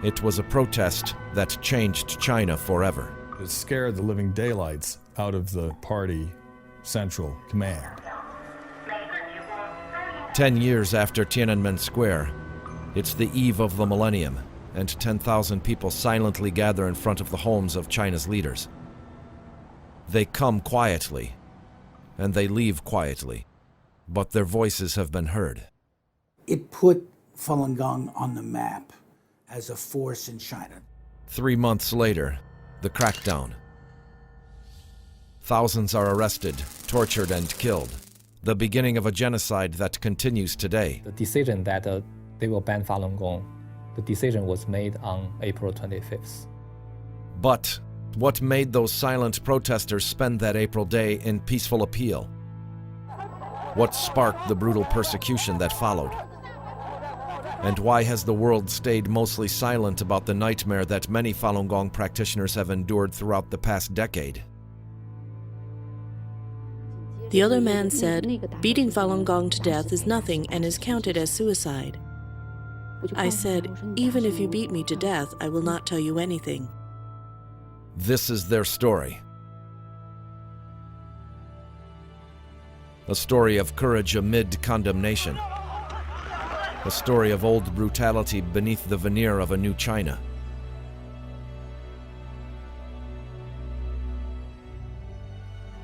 It was a protest that changed China forever. It scared the living daylights out of the party central command. 10 years after Tiananmen Square, it's the eve of the millennium, and 10,000 people silently gather in front of the homes of China's leaders. They come quietly, and they leave quietly, but their voices have been heard. It put Falun Gong on the map as a force in China. 3 months later, the crackdown. Thousands are arrested, tortured, and killed. The beginning of a genocide that continues today. The decision that they will ban Falun Gong, the decision was made on April 25th. But what made those silent protesters spend that April day in peaceful appeal? What sparked the brutal persecution that followed? And why has the world stayed mostly silent about the nightmare that many Falun Gong practitioners have endured throughout the past decade? The other man said, beating Falun Gong to death is nothing and is counted as suicide. I said, even if you beat me to death, I will not tell you anything. This is their story. A story of courage amid condemnation. A story of old brutality beneath the veneer of a new China.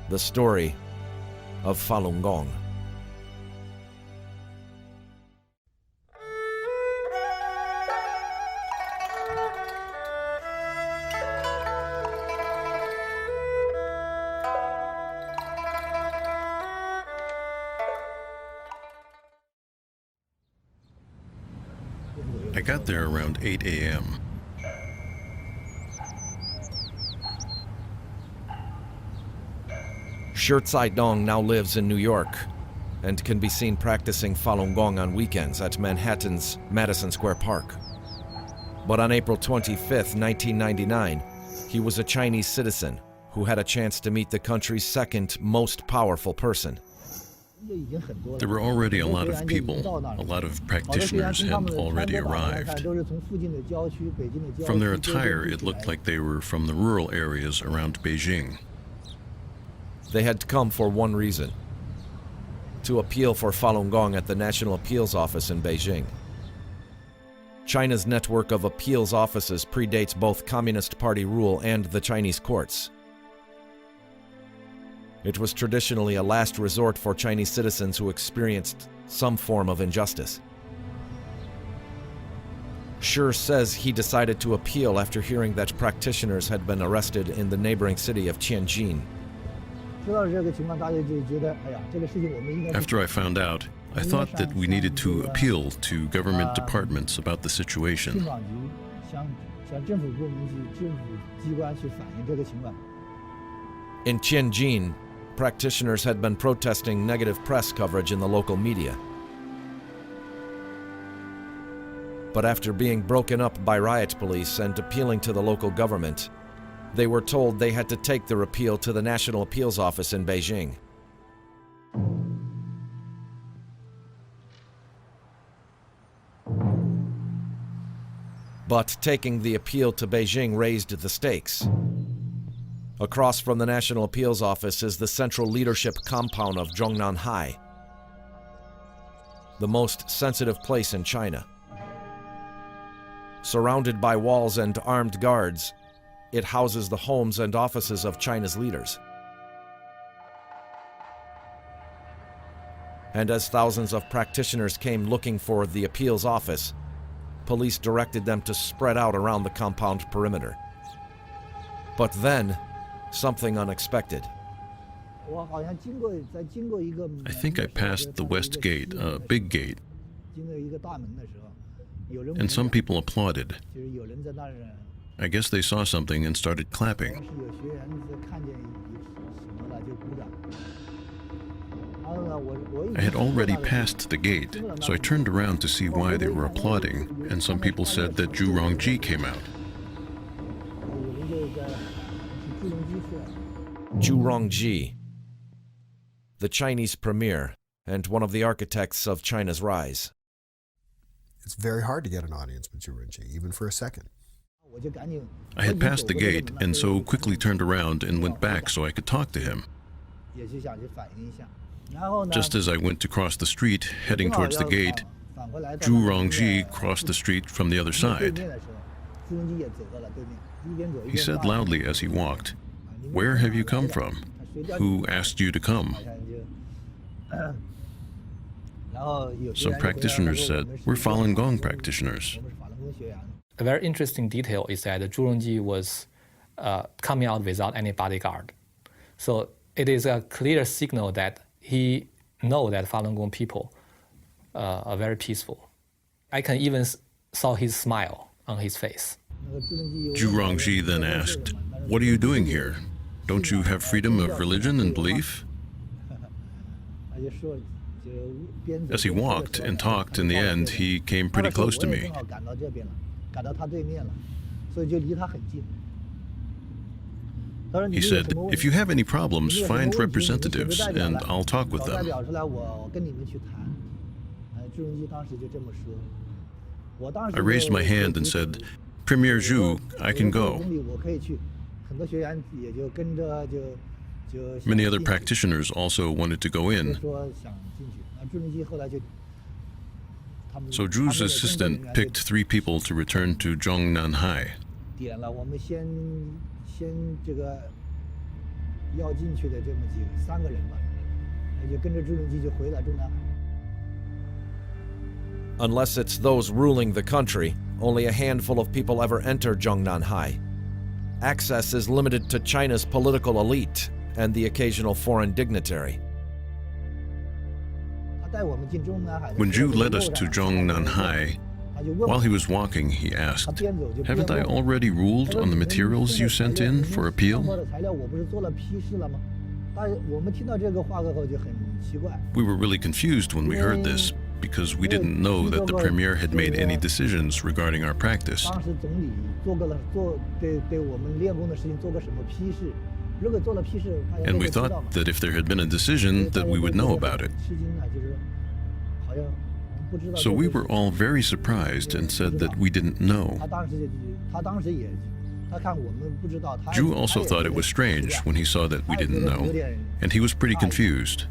The story of Falun Gong. I got there around 8 a.m. Shi Caidong now lives in New York and can be seen practicing Falun Gong on weekends at Manhattan's Madison Square Park. But on April 25, 1999, he was a Chinese citizen who had a chance to meet the country's second most powerful person. There were already a lot of people. A lot of practitioners had already arrived. From their attire, it looked like they were from the rural areas around Beijing. They had come for one reason: to appeal for Falun Gong at the National Appeals Office in Beijing. China's network of appeals offices predates both Communist Party rule and the Chinese courts. It was traditionally a last resort for Chinese citizens who experienced some form of injustice. Shi says he decided to appeal after hearing that practitioners had been arrested in the neighboring city of Tianjin. After I found out, I thought that we needed to appeal to government departments about the situation. In Tianjin, practitioners had been protesting negative press coverage in the local media. But after being broken up by riot police and appealing to the local government, they were told they had to take their appeal to the National Appeals Office in Beijing. But taking the appeal to Beijing raised the stakes. Across from the National Appeals Office is the central leadership compound of Zhongnanhai, the most sensitive place in China. Surrounded by walls and armed guards, it houses the homes and offices of China's leaders. And as thousands of practitioners came looking for the appeals office, police directed them to spread out around the compound perimeter. But then, something unexpected. I think I passed the West Gate, a big gate, and some people applauded. I guess they saw something and started clapping. I had already passed the gate, so I turned around to see why they were applauding, and some people said that Zhu Rongji came out. Zhu Rongji, the Chinese premier and one of the architects of China's rise. It's very hard to get an audience with Zhu Rongji, even for a second. I had passed the gate and so quickly turned around and went back so I could talk to him. Just as I went to cross the street, heading towards the gate, Zhu Rongji crossed the street from the other side. He said loudly as he walked, "Where have you come from? Who asked you to come?" Some practitioners said, "We're Falun Gong practitioners." A very interesting detail is that Zhu Rongji was coming out without any bodyguard. So it is a clear signal that he knows that Falun Gong people are very peaceful. I can even saw his smile on his face. Zhu Rongji then asked, "What are you doing here? Don't you have freedom of religion and belief?" As he walked and talked, in the end, he came pretty close to me. He said, "If you have any problems, find representatives and I'll talk with them." I raised my hand and said, "Premier Zhu, I can go." Many other practitioners also wanted to go in. So Zhu's assistant picked 3 people to return to Zhongnanhai. Unless it's those ruling the country, only a handful of people ever enter Zhongnanhai. Access is limited to China's political elite and the occasional foreign dignitary. When Zhu led us to Zhongnanhai, while he was walking, he asked, "Haven't I already ruled on the materials you sent in for appeal?" We were really confused when we heard this, because we didn't know that the premier had made any decisions regarding our practice. And we thought that if there had been a decision, that we would know about it. So we were all very surprised and said that we didn't know. Zhu also thought it was strange when he saw that we didn't know, and he was pretty confused.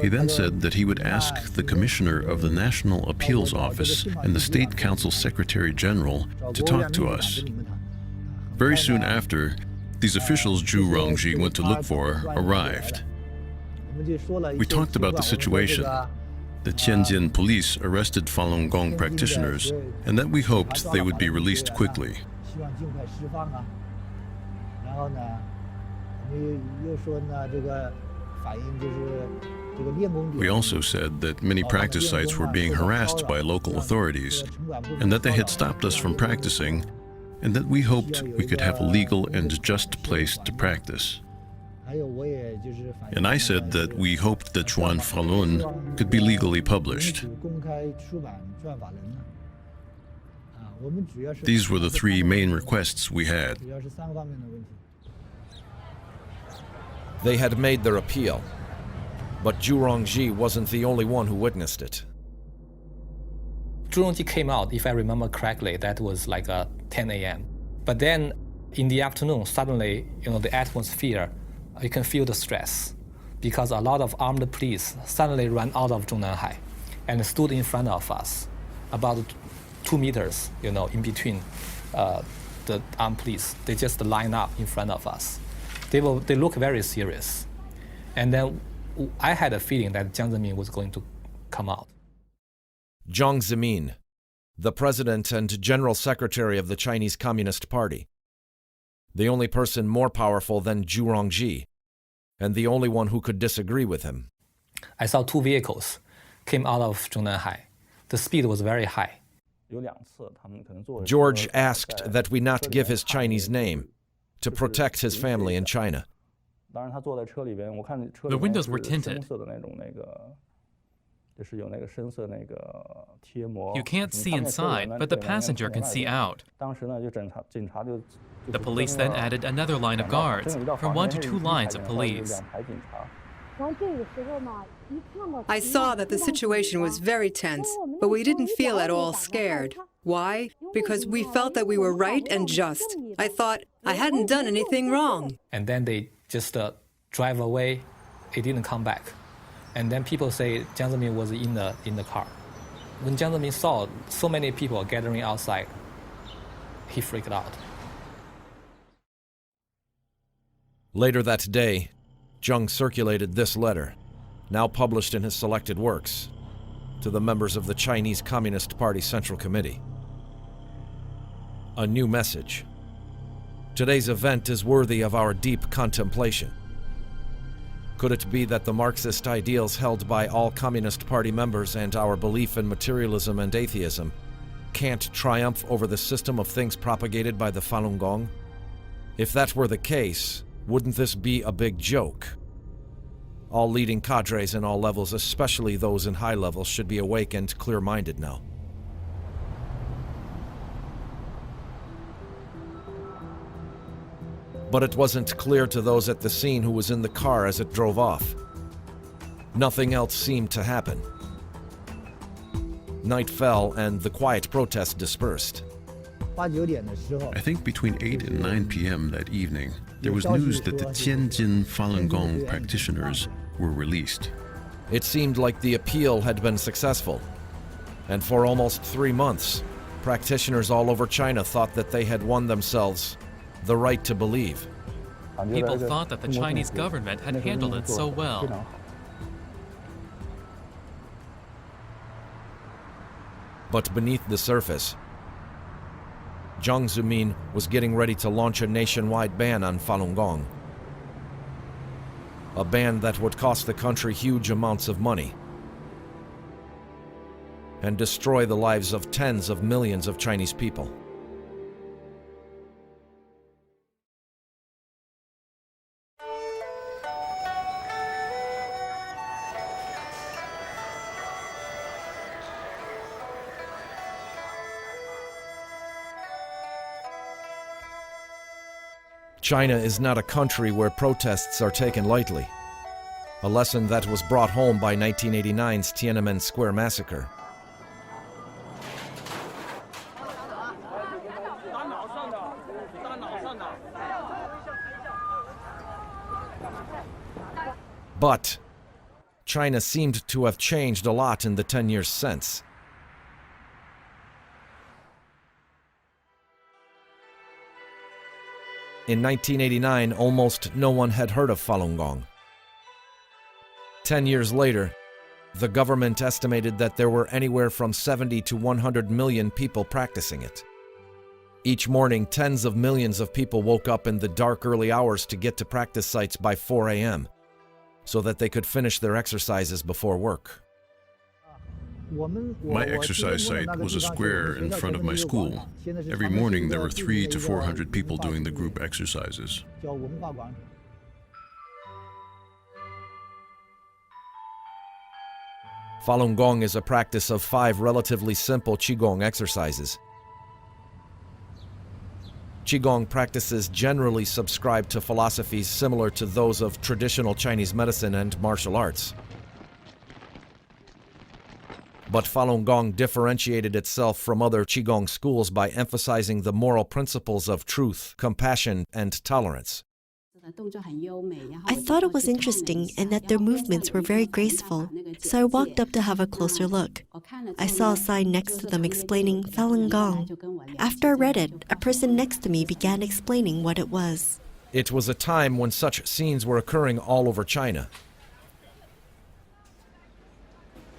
He then said that he would ask the commissioner of the National Appeals Office and the State Council Secretary General to talk to us. Very soon after, these officials Zhu Rongji went to look for arrived. We talked about the situation. The Tianjin police arrested Falun Gong practitioners, and that we hoped they would be released quickly. We also said that many practice sites were being harassed by local authorities, and that they had stopped us from practicing, and that we hoped we could have a legal and just place to practice. And I said that we hoped that Zhuan Falun could be legally published. These were the 3 main requests we had. They had made their appeal, but Zhu Rongji wasn't the only one who witnessed it. Zhu Rongji came out, if I remember correctly, that was like 10 a.m. But then in the afternoon, suddenly, the atmosphere, you can feel the stress because a lot of armed police suddenly ran out of Zhongnanhai and stood in front of us, about 2 meters, in between the armed police. They just line up in front of us. They look very serious. And then I had a feeling that Jiang Zemin was going to come out. Jiang Zemin, the president and general secretary of the Chinese Communist Party. The only person more powerful than Zhu Rongji, and the only one who could disagree with him. I saw 2 vehicles came out of Zhongnanhai. The speed was very high. George asked that we not give his Chinese name to protect his family in China. The windows were tinted. You can't see inside, but the passenger can see out. The police then added another line of guards, from 1 to 2 lines of police. I saw that the situation was very tense, but we didn't feel at all scared. Why? Because we felt that we were right and just. I thought I hadn't done anything wrong. And then they just drive away. It didn't come back. And then people say Jiang Zemin was in the car. When Jiang Zemin saw so many people gathering outside, he freaked out. Later that day, Jiang circulated this letter, now published in his selected works, to the members of the Chinese Communist Party Central Committee. A new message. Today's event is worthy of our deep contemplation. Could it be that the Marxist ideals held by all Communist Party members and our belief in materialism and atheism can't triumph over the system of things propagated by the Falun Gong? If that were the case, wouldn't this be a big joke? All leading cadres in all levels, especially those in high levels, should be awake and clear-minded now. But it wasn't clear to those at the scene who was in the car as it drove off. Nothing else seemed to happen. Night fell and the quiet protest dispersed. I think between 8 and 9 p.m. that evening, there was news that the Tianjin Falun Gong practitioners were released. It seemed like the appeal had been successful. And for almost 3 months, practitioners all over China thought that they had won themselves the right to believe. People thought that the Chinese government had handled it so well. But beneath the surface, Jiang Zemin was getting ready to launch a nationwide ban on Falun Gong. A ban that would cost the country huge amounts of money and destroy the lives of tens of millions of Chinese people. China is not a country where protests are taken lightly, a lesson that was brought home by 1989's Tiananmen Square massacre. But China seemed to have changed a lot in the 10 years since. In 1989, almost no one had heard of Falun Gong. 10 years later, the government estimated that there were anywhere from 70 to 100 million people practicing it. Each morning, tens of millions of people woke up in the dark early hours to get to practice sites by 4 a.m. so that they could finish their exercises before work. My exercise site was a square in front of my school. Every morning there were 300 to 400 people doing the group exercises. Falun Gong is a practice of 5 relatively simple Qigong exercises. Qigong practices generally subscribe to philosophies similar to those of traditional Chinese medicine and martial arts. But Falun Gong differentiated itself from other Qigong schools by emphasizing the moral principles of truth, compassion, and tolerance. I thought it was interesting and that their movements were very graceful, so I walked up to have a closer look. I saw a sign next to them explaining Falun Gong. After I read it, a person next to me began explaining what it was. It was a time when such scenes were occurring all over China.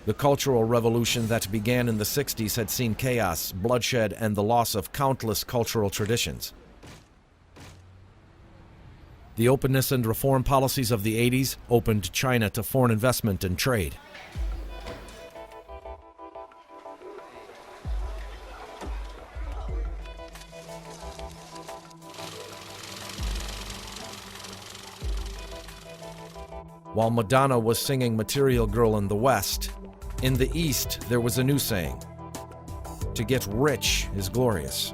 The Cultural Revolution that began in the 60s had seen chaos, bloodshed, and the loss of countless cultural traditions. The openness and reform policies of the 80s opened China to foreign investment and trade. While Madonna was singing Material Girl in the West, in the East there was a new saying: to get rich is glorious.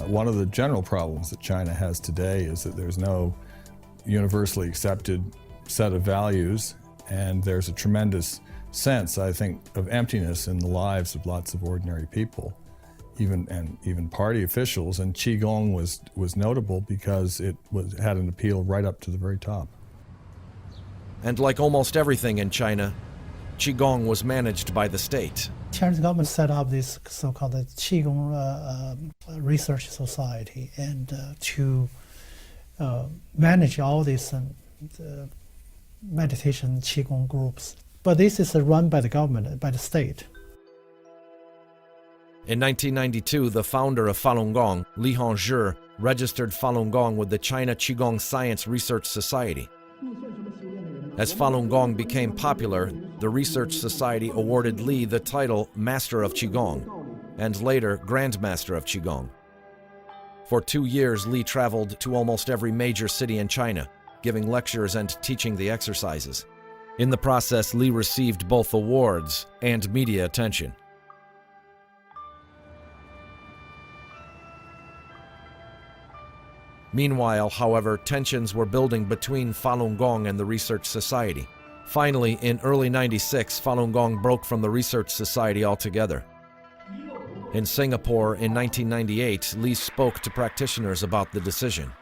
One of the general problems that China has today is that there's no universally accepted set of values, And there's a tremendous sense, I think, of emptiness in the lives of lots of ordinary people, even party officials. And Qigong was notable because it had an appeal right up to the very top. And like almost everything in China, Qigong was managed by the state. Chinese government set up this so-called Qigong Research Society and to manage all these meditation Qigong groups. But this is run by the government, by the state. In 1992, the founder of Falun Gong, Li Hongzhi, registered Falun Gong with the China Qigong Science Research Society. As Falun Gong became popular, the Research Society awarded Li the title Master of Qigong, and later Grandmaster of Qigong. For 2 years, Li traveled to almost every major city in China, giving lectures and teaching the exercises. In the process, Li received both awards and media attention. Meanwhile, however, tensions were building between Falun Gong and the Research Society. Finally, in early '96, Falun Gong broke from the Research Society altogether. In Singapore in 1998, Li spoke to practitioners about the decision.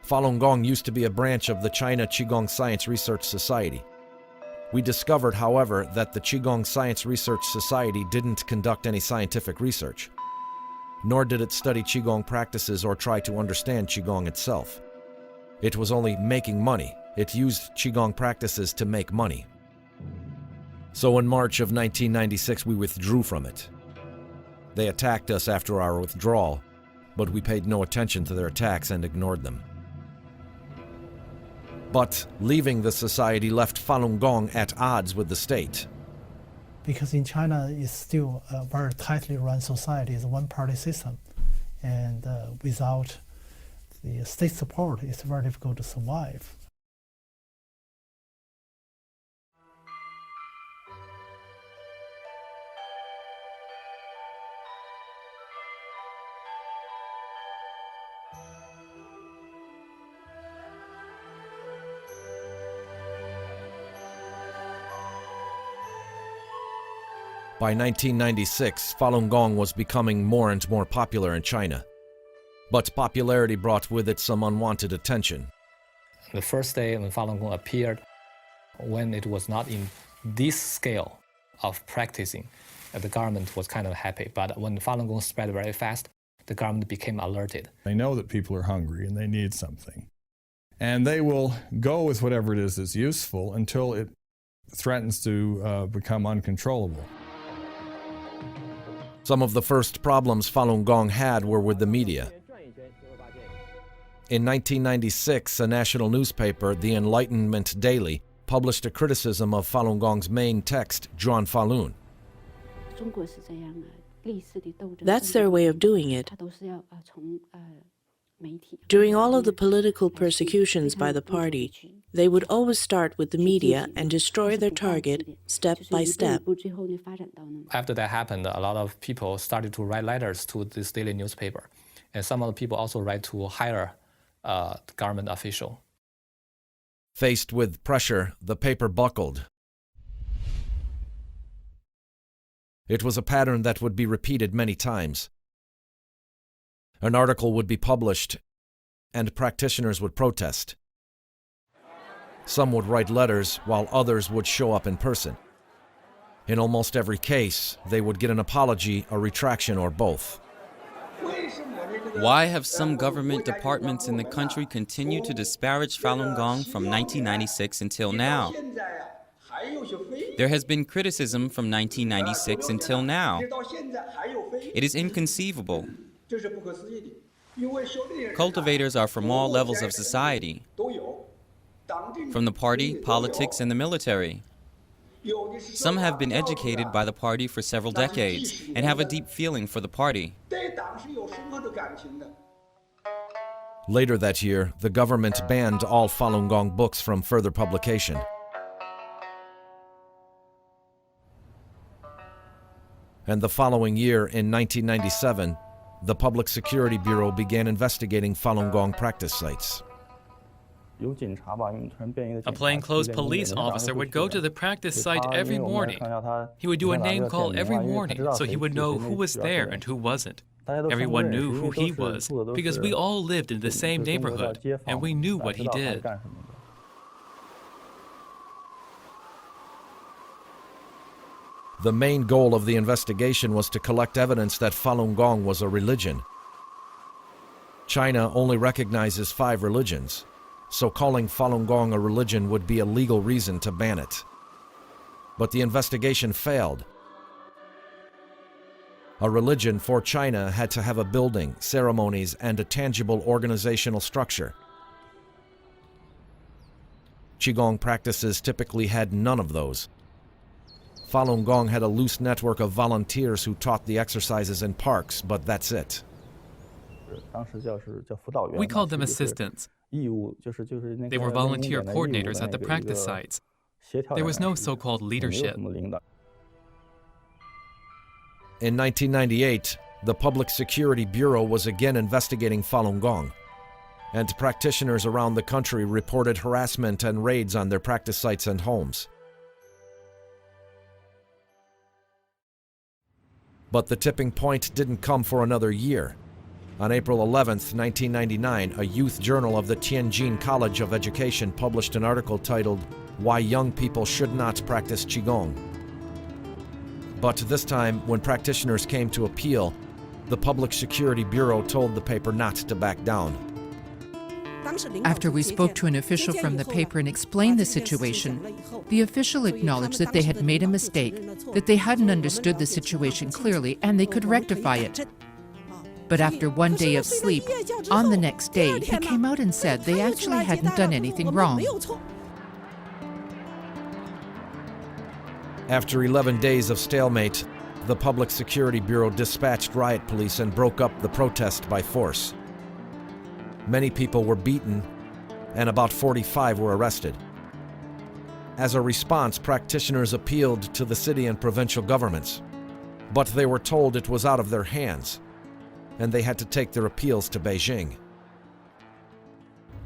Falun Gong used to be a branch of the China Qigong Science Research Society. We discovered, however, that the Qigong Science Research Society didn't conduct any scientific research, nor did it study Qigong practices or try to understand Qigong itself. It was only making money. It used Qigong practices to make money. So in March of 1996, we withdrew from it. They attacked us after our withdrawal, but we paid no attention to their attacks and ignored them. But leaving the society left Falun Gong at odds with the state. Because in China, it's still a very tightly run society. It's a one-party system. And without the state support, it's very difficult to survive. By 1996, Falun Gong was becoming more and more popular in China. But popularity brought with it some unwanted attention. The first day when Falun Gong appeared, when it was not in this scale of practicing, the government was kind of happy. But when Falun Gong spread very fast, the government became alerted. They know that people are hungry and they need something. And they will go with whatever it is that's useful until it threatens to become uncontrollable. Some of the first problems Falun Gong had were with the media. In 1996, a national newspaper, The Enlightenment Daily, published a criticism of Falun Gong's main text, Zhuan Falun. That's their way of doing it. During all of the political persecutions by the party, they would always start with the media and destroy their target step by step. After that happened, a lot of people started to write letters to this daily newspaper. And some of the people also write to hire a government official. Faced with pressure, the paper buckled. It was a pattern that would be repeated many times. An article would be published, and practitioners would protest. Some would write letters, while others would show up in person. In almost every case, they would get an apology, a retraction, or both. Why have some government departments in the country continued to disparage Falun Gong from 1996 until now? There has been criticism from 1996 until now. It is inconceivable. Cultivators are from all levels of society, from the party, politics, and the military. Some have been educated by the party for several decades and have a deep feeling for the party. Later that year, the government banned all Falun Gong books from further publication. And the following year, in 1997, the Public Security Bureau began investigating Falun Gong practice sites. A plainclothes police officer would go to the practice site every morning. He would do a name call every morning so he would know who was there and who wasn't. Everyone knew who he was because we all lived in the same neighborhood and we knew what he did. The main goal of the investigation was to collect evidence that Falun Gong was a religion. China only recognizes 5 religions, so calling Falun Gong a religion would be a legal reason to ban it. But the investigation failed. A religion for China had to have a building, ceremonies, and a tangible organizational structure. Qigong practices typically had none of those. Falun Gong had a loose network of volunteers who taught the exercises in parks, but that's it. We called them assistants. They were volunteer coordinators at the practice sites. There was no so-called leadership. In 1998, the Public Security Bureau was again investigating Falun Gong, and practitioners around the country reported harassment and raids on their practice sites and homes. But the tipping point didn't come for another year. On April 11, 1999, a youth journal of the Tianjin College of Education published an article titled, "Why Young People Should Not Practice Qigong." But this time, when practitioners came to appeal, the Public Security Bureau told the paper not to back down. After we spoke to an official from the paper and explained the situation, the official acknowledged that they had made a mistake, that they hadn't understood the situation clearly and they could rectify it. But after one day of sleep, on the next day, he came out and said they actually hadn't done anything wrong. After 11 days of stalemate, the Public Security Bureau dispatched riot police and broke up the protest by force. Many people were beaten, and about 45 were arrested. As a response, practitioners appealed to the city and provincial governments, but they were told it was out of their hands, and they had to take their appeals to Beijing.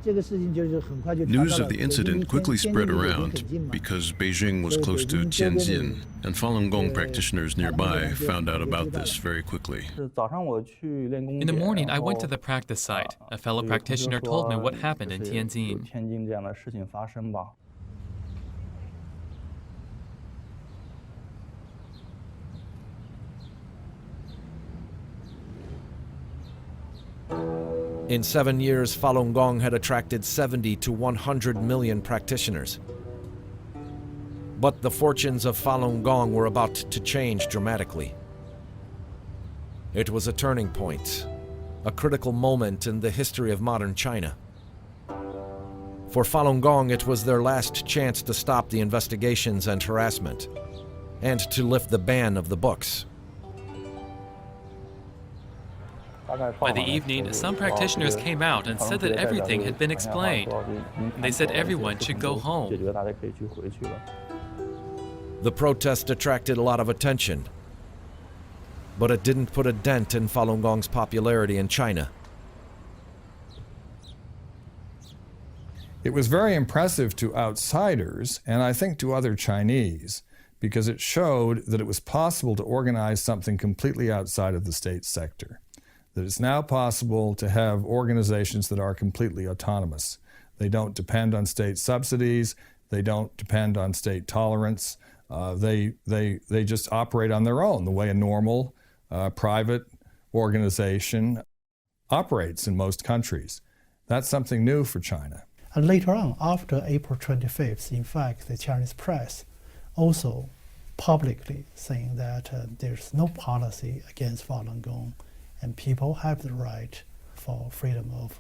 News of the incident quickly spread around because Beijing was close to Tianjin, and Falun Gong practitioners nearby found out about this very quickly. In the morning, I went to the practice site. A fellow practitioner told me what happened in Tianjin. In 7 years, Falun Gong had attracted 70 to 100 million practitioners. But the fortunes of Falun Gong were about to change dramatically. It was a turning point, a critical moment in the history of modern China. For Falun Gong, it was their last chance to stop the investigations and harassment, and to lift the ban of the books. By the evening, some practitioners came out and said that everything had been explained. They said everyone should go home. The protest attracted a lot of attention, but it didn't put a dent in Falun Gong's popularity in China. It was very impressive to outsiders, and I think to other Chinese, because it showed that it was possible to organize something completely outside of the state sector. That it's now possible to have organizations that are completely autonomous. They don't depend on state subsidies. They don't depend on state tolerance. They just operate on their own, the way a normal private organization operates in most countries. That's something new for China. And later on, after April 25th, in fact, the Chinese press also publicly saying that there's no policy against Falun Gong, and people have the right for freedom of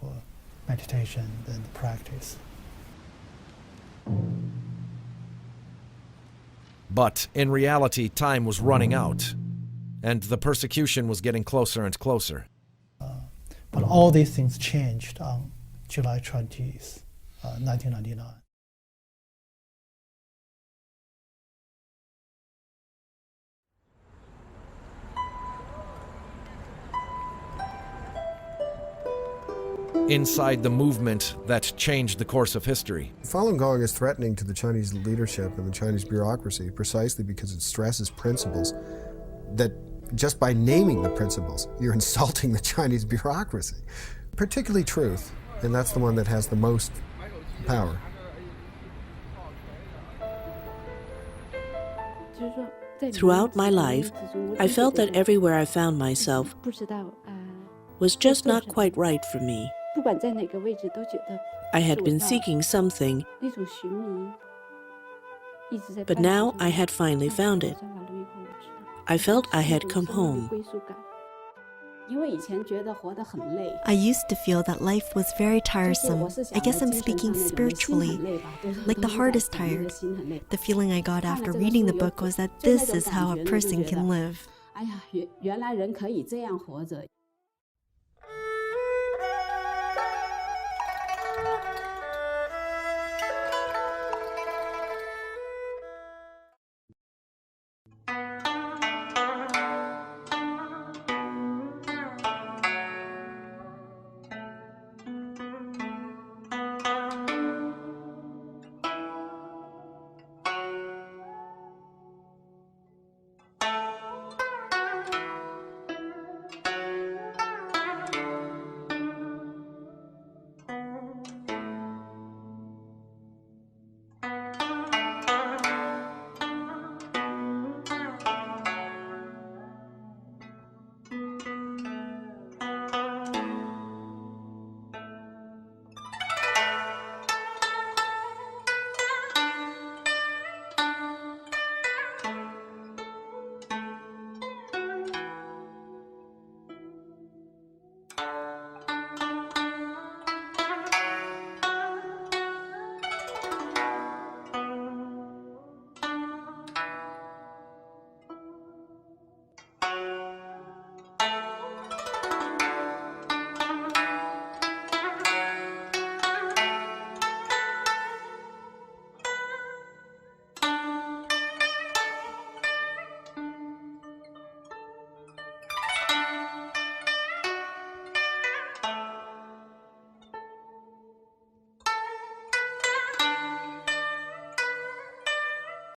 meditation and practice. But in reality, time was running out, and the persecution was getting closer and closer. But all these things changed on July 20th, 1999. inside the movement that changed the course of history. Falun Gong is threatening to the Chinese leadership and the Chinese bureaucracy precisely because it stresses principles that just by naming the principles, you're insulting the Chinese bureaucracy. Particularly truth, and that's the one that has the most power. Throughout my life, I felt that everywhere I found myself was just not quite right for me. I had been seeking something, but now I had finally found it. I felt I had come home. I used to feel that life was very tiresome. I guess I'm speaking spiritually, like the heart is tired. The feeling I got after reading the book was that this is how a person can live.